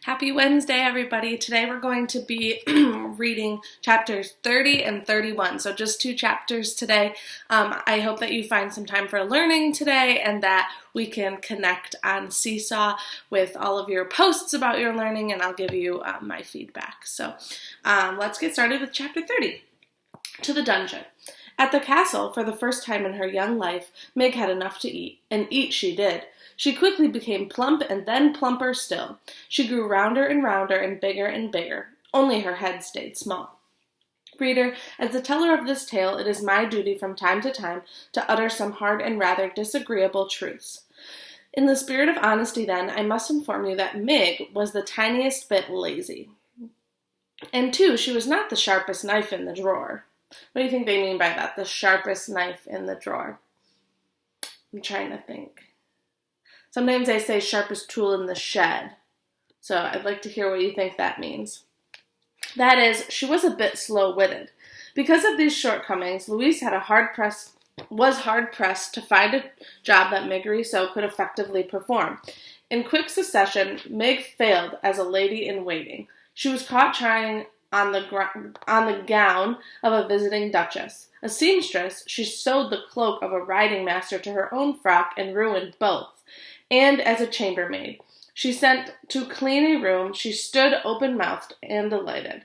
Happy Wednesday, everybody. Today we're going to be reading chapters 30 and 31, so just 2 chapters today. I hope that you find some time for learning today and that we can connect on Seesaw with all of your posts about your learning, and I'll give you my feedback. So let's get started with chapter 30. To the dungeon. At the castle, for the first time in her young life, Meg had enough to eat, and eat she did. She quickly became plump and then plumper still. She grew rounder and bigger, only her head stayed small. Reader, as the teller of this tale, it is my duty from time to utter some hard and rather disagreeable truths. In the spirit of honesty, then, I must inform you that Meg was the tiniest bit lazy. And, too, she was not the sharpest knife in the drawer. What do you think they mean by that, the sharpest knife in the drawer? I'm trying to think. Sometimes they say sharpest tool in the shed. So I'd like to hear what you think that means. That is, she was a bit slow-witted. Because of these shortcomings, Louise was hard-pressed to find a job that Meg Rousseau could effectively perform. In quick succession, Meg failed as a lady-in-waiting. She was caught trying on the gown of a visiting duchess. A seamstress, she sewed the cloak of a riding master to her own frock and ruined both. And as a chambermaid, she sent to clean a room, she stood open-mouthed and delighted,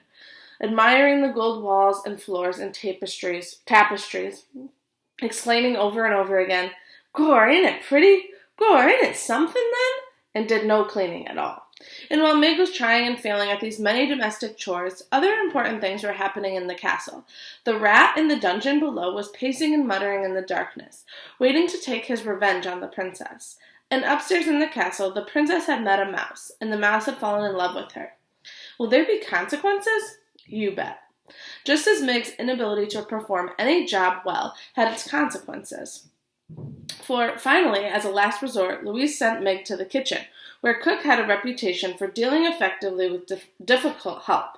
admiring the gold walls and floors and tapestries, exclaiming over and over again, "Gor, ain't it pretty? Gor, ain't it something then?" and did no cleaning at all. And while Meg was trying and failing at these many domestic chores, other important things were happening in the castle. The rat in the dungeon below was pacing and muttering in the darkness, waiting to take his revenge on the princess. And upstairs in the castle, the princess had met a mouse, and the mouse had fallen in love with her. Will there be consequences? You bet. Just as Meg's inability to perform any job well had its consequences. For, finally, as a last resort, Louise sent Meg to the kitchen, where Cook had a reputation for dealing effectively with difficult help.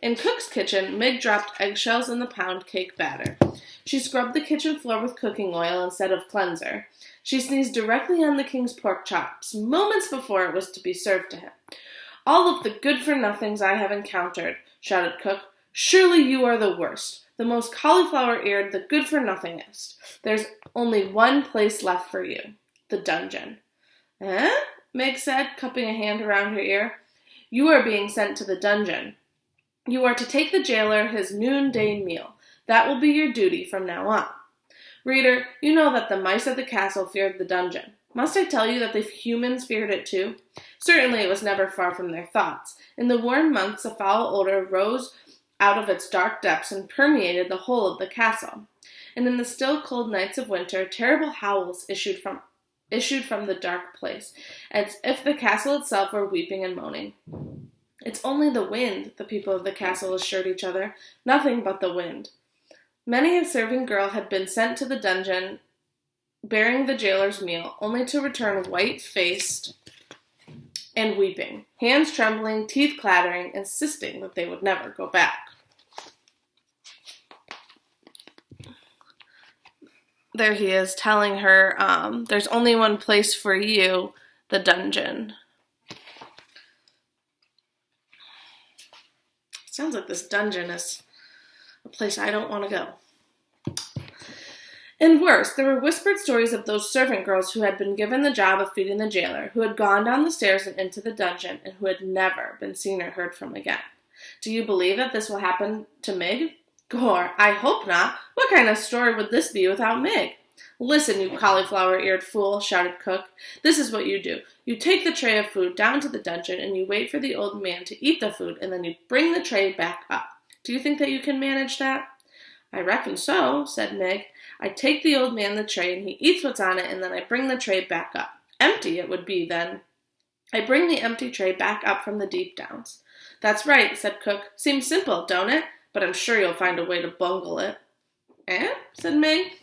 In Cook's kitchen, Meg dropped eggshells in the pound cake batter. She scrubbed the kitchen floor with cooking oil instead of cleanser. She sneezed directly on the king's pork chops, moments before it was to be served to him. "All of the good-for-nothings I have encountered," shouted Cook. "Surely you are the worst, the most cauliflower-eared, the good-for-nothingest. There's only one place left for you, the dungeon." "Eh?" Meg said, cupping a hand around her ear. "You are being sent to the dungeon. You are to take the jailer his noonday meal. That will be your duty from now on." Reader, you know that the mice at the castle feared the dungeon. Must I tell you that the humans feared it too? Certainly it was never far from their thoughts. In the warm months, a foul odor rose out of its dark depths and permeated the whole of the castle. And in the still cold nights of winter, terrible howls issued from the dark place, as if the castle itself were weeping and moaning. "It's only the wind," the people of the castle assured each other. "Nothing but the wind." Many a serving girl had been sent to the dungeon bearing the jailer's meal, only to return white-faced and weeping, hands trembling, teeth clattering, insisting that they would never go back. There he is telling her, there's only one place for you, the dungeon. Sounds like this dungeon is a place I don't want to go. And worse, there were whispered stories of those servant girls who had been given the job of feeding the jailer, who had gone down the stairs and into the dungeon, and who had never been seen or heard from again. Do you believe that this will happen to Meg? Gor, I hope not. What kind of story would this be without Meg? "Listen, you cauliflower-eared fool," shouted Cook. "This is what you do. You take the tray of food down to the dungeon, and you wait for the old man to eat the food, and then you bring the tray back up. Do you think that you can manage that?" "I reckon so," said Meg. "I take the old man the tray, and he eats what's on it, and then I bring the tray back up. Empty it would be, then. I bring the empty tray back up from the deep downs." "That's right," said Cook. "Seems simple, don't it? But I'm sure you'll find a way to bungle it." "Eh?" said Meg.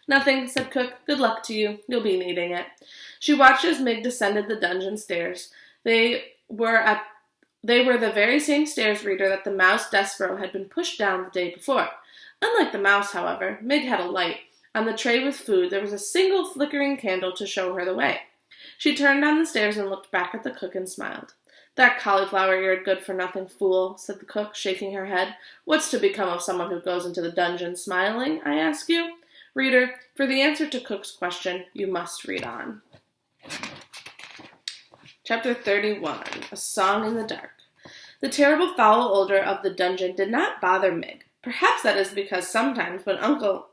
"Nothing," said Cook. "Good luck to you. You'll be needing it." She watched as Meg descended the dungeon stairs. They were the very same stairs, reader, that the mouse Despereaux had been pushed down the day before. Unlike the mouse, however, Meg had a light. On the tray with food there was a single flickering candle to show her the way. She turned on the stairs and looked back at the cook and smiled. "That cauliflower-eared good-for-nothing fool," said the cook, shaking her head. "What's to become of someone who goes into the dungeon smiling, I ask you?" Reader, for the answer to Cook's question, you must read on. Chapter 31, A Song in the Dark. The terrible foul odor of the dungeon did not bother Mig. Perhaps that is because sometimes when Uncle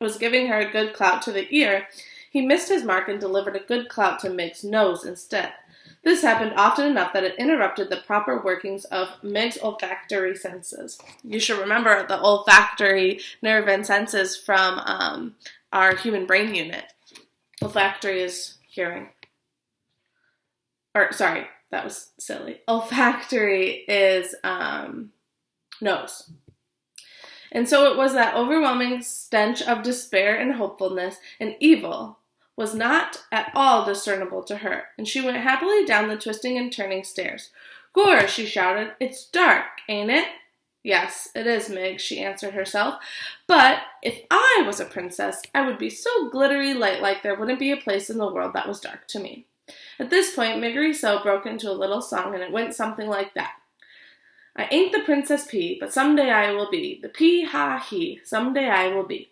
was giving her a good clout to the ear, he missed his mark and delivered a good clout to Mig's nose instead. This happened often enough that it interrupted the proper workings of Mig's olfactory senses. You should remember the olfactory nerve and senses from our human brain unit. Olfactory is hearing. That was silly. Olfactory is nose. And so it was that overwhelming stench of despair and hopefulness and evil was not at all discernible to her, and she went happily down the twisting and turning stairs. "Gore," she shouted, "it's dark, ain't it?" "Yes, it is, Mig," she answered herself, "but if I was a princess, I would be so glittery light-like there wouldn't be a place in the world that was dark to me." At this point, Miggery broke into a little song, and it went something like that. "I ain't the Princess P, but someday I will be. The P-ha-he, someday I will be."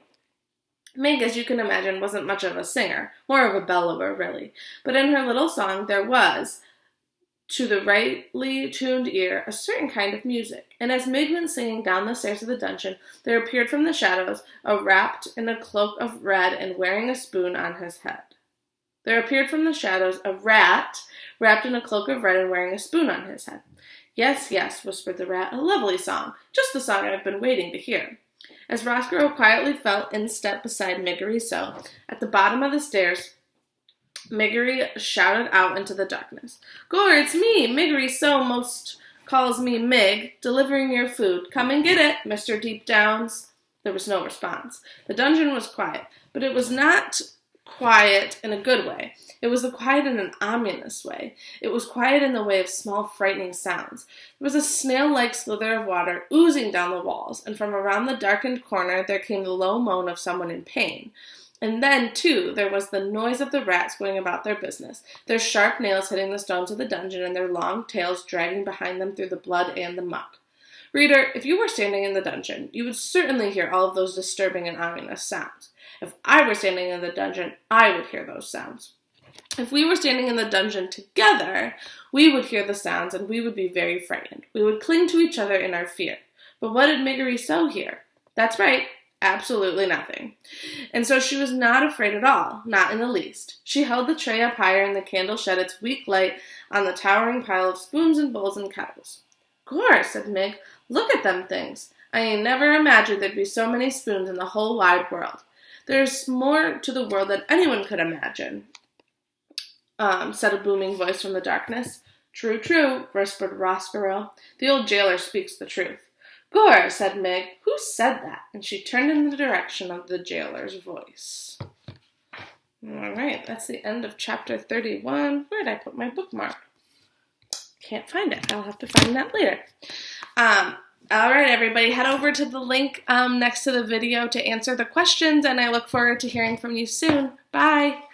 Mig, as you can imagine, wasn't much of a singer, more of a bellower, really. But in her little song there was, to the rightly tuned ear, a certain kind of music. And as Mig went singing down the stairs of the dungeon, there appeared from the shadows a wrapped in a cloak of red and wearing a spoon on his head. There appeared from the shadows a rat wrapped in a cloak of red and wearing a spoon on his head. "Yes, yes," whispered the rat, "a lovely song, just the song I've been waiting to hear." As Vaccaro quietly fell in step beside Miggery at the bottom of the stairs, Miggery shouted out into the darkness, "Gore, it's me, Miggery most calls me Mig, delivering your food. Come and get it, Mr. Deep Downs." There was no response. The dungeon was quiet, but it was not quiet in a good way. It was quiet in an ominous way. It was quiet in the way of small, frightening sounds. There was a snail-like slither of water oozing down the walls, and from around the darkened corner there came the low moan of someone in pain. And then, too, there was the noise of the rats going about their business, their sharp nails hitting the stones of the dungeon and their long tails dragging behind them through the blood and the muck. Reader, if you were standing in the dungeon, you would certainly hear all of those disturbing and ominous sounds. If I were standing in the dungeon, I would hear those sounds. If we were standing in the dungeon together, we would hear the sounds and we would be very frightened. We would cling to each other in our fear. But what did Miggery hear? That's right, absolutely nothing. And so she was not afraid at all, not in the least. She held the tray up higher and the candle shed its weak light on the towering pile of spoons and bowls and kettles. "Gore," said Mig, "look at them things. I ain't never imagined there'd be so many spoons in the whole wide world. There's more to the world than anyone could imagine," said a booming voice from the darkness. "True, true," whispered Vaccaro. "The old jailer speaks the truth." "Gore," said Mig, "who said that?" And she turned in the direction of the jailer's voice. All right, that's the end of chapter 31. Where did I put my bookmark? Can't find it. I'll have to find that later. All right, everybody, head over to the link next to the video to answer the questions, and I look forward to hearing from you soon. Bye.